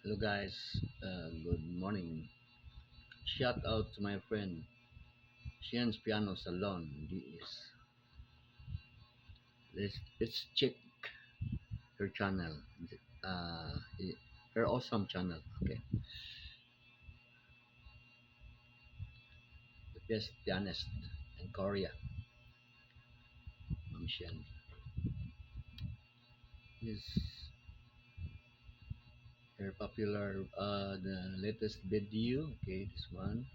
Hello guys, good morning. Shout out to my friend Shian's Piano Salon. Let's check her channel. Uh, her awesome channel. Okay, the best pianist in Korea, Ma'am Shian. Is her popular the latest video. Okay, this one.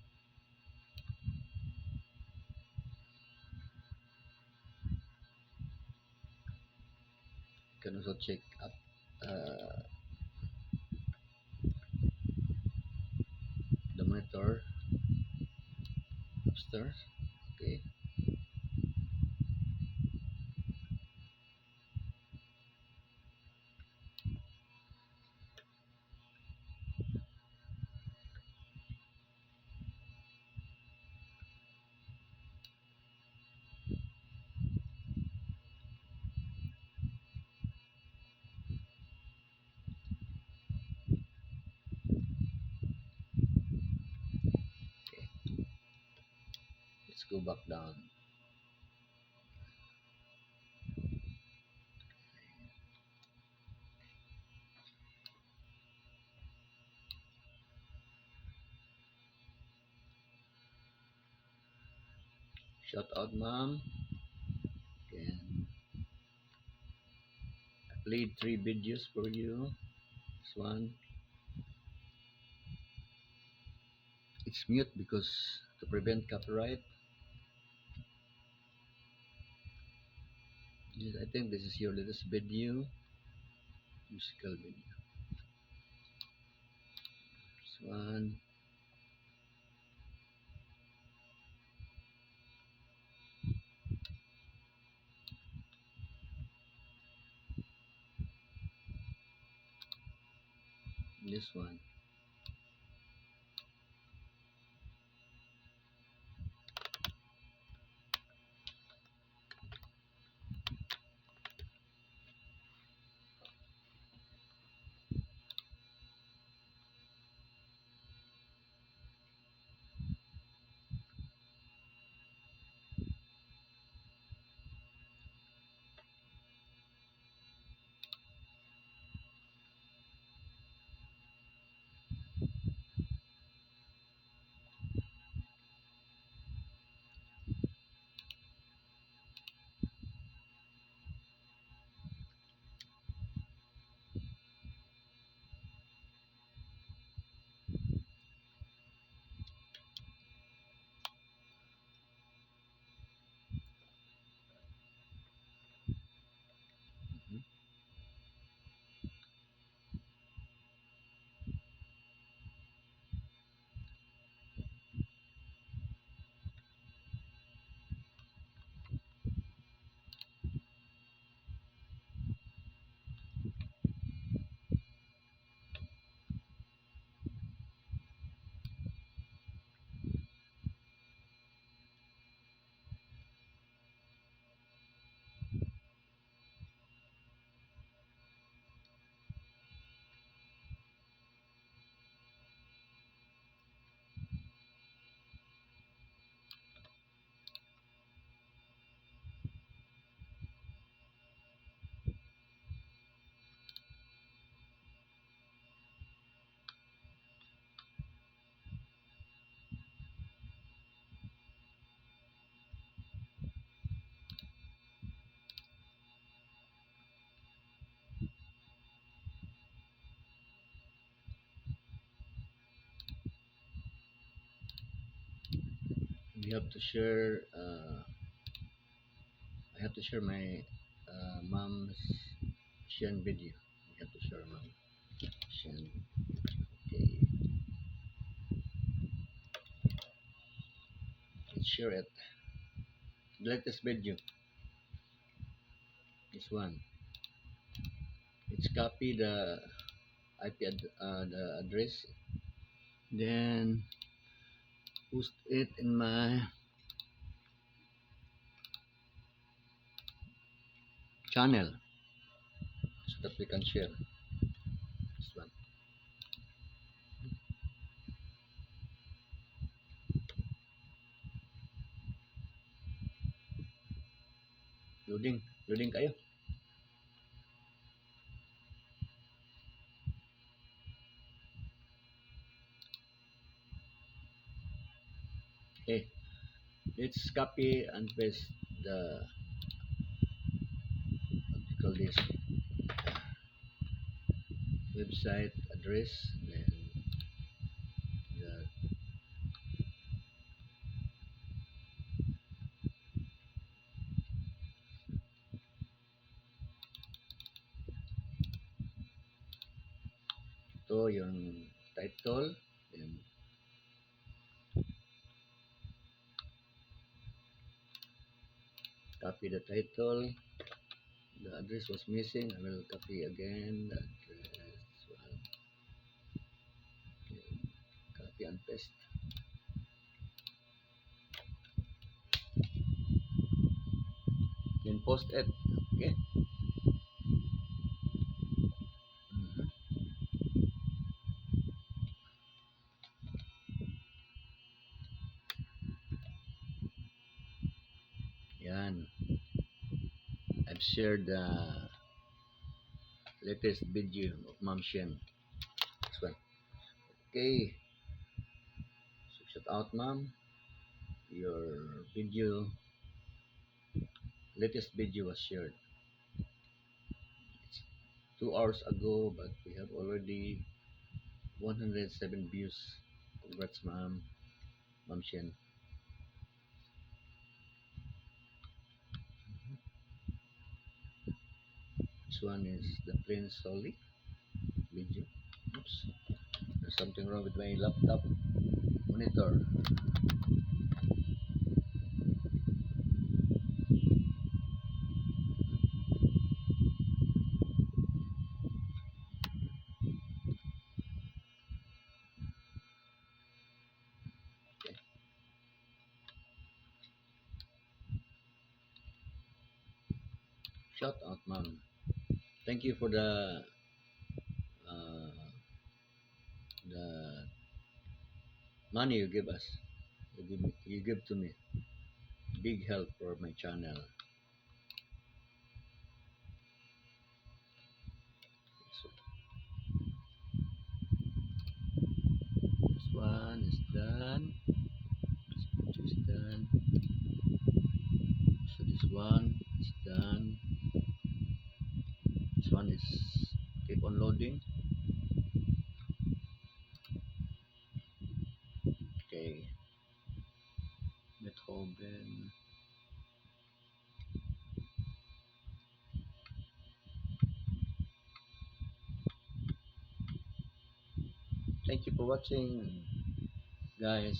You can also check up uh, the monitor upstairs. Okay, okay. Let's go back down. Shout out, ma'am. Again. Played three videos for you. This one, it's mute because to prevent copyright. I think this is your latest video, musical video. This one, this one. Mhm. We have to share. I have to share my mom's Shen video. We have to share mom Shen. Okay, let's share it. The latest video. This one. Let's copy the the address. Then post it in my channel so that we can share this one. Loading. Loading kayo. Okay. Let's copy and paste the, what you call this, website address. Then the, ito yung title. Then copy the title. The address was missing. I will copy again the address. Well, okay. Copy and paste. Then post it. Okay. Mhm. Yan. I've shared the latest video of Ma'am Shen. This one. Okay. So shout out, Ma'am. Your video, latest video was shared. It's 2 hours ago, but we have already 107 views. Congrats, Ma'am. Ma'am Shen. This one is the plain solid video. Oops. There's something wrong with my laptop monitor. Okay. Shout out, Ma'am. Thank you for uh, the money you give us. You give to me. Big help for my channel. So this one is done. This picture is done. So this one is done. This one is keep on loading. Okay. Beethoven. Thank you for watching, guys.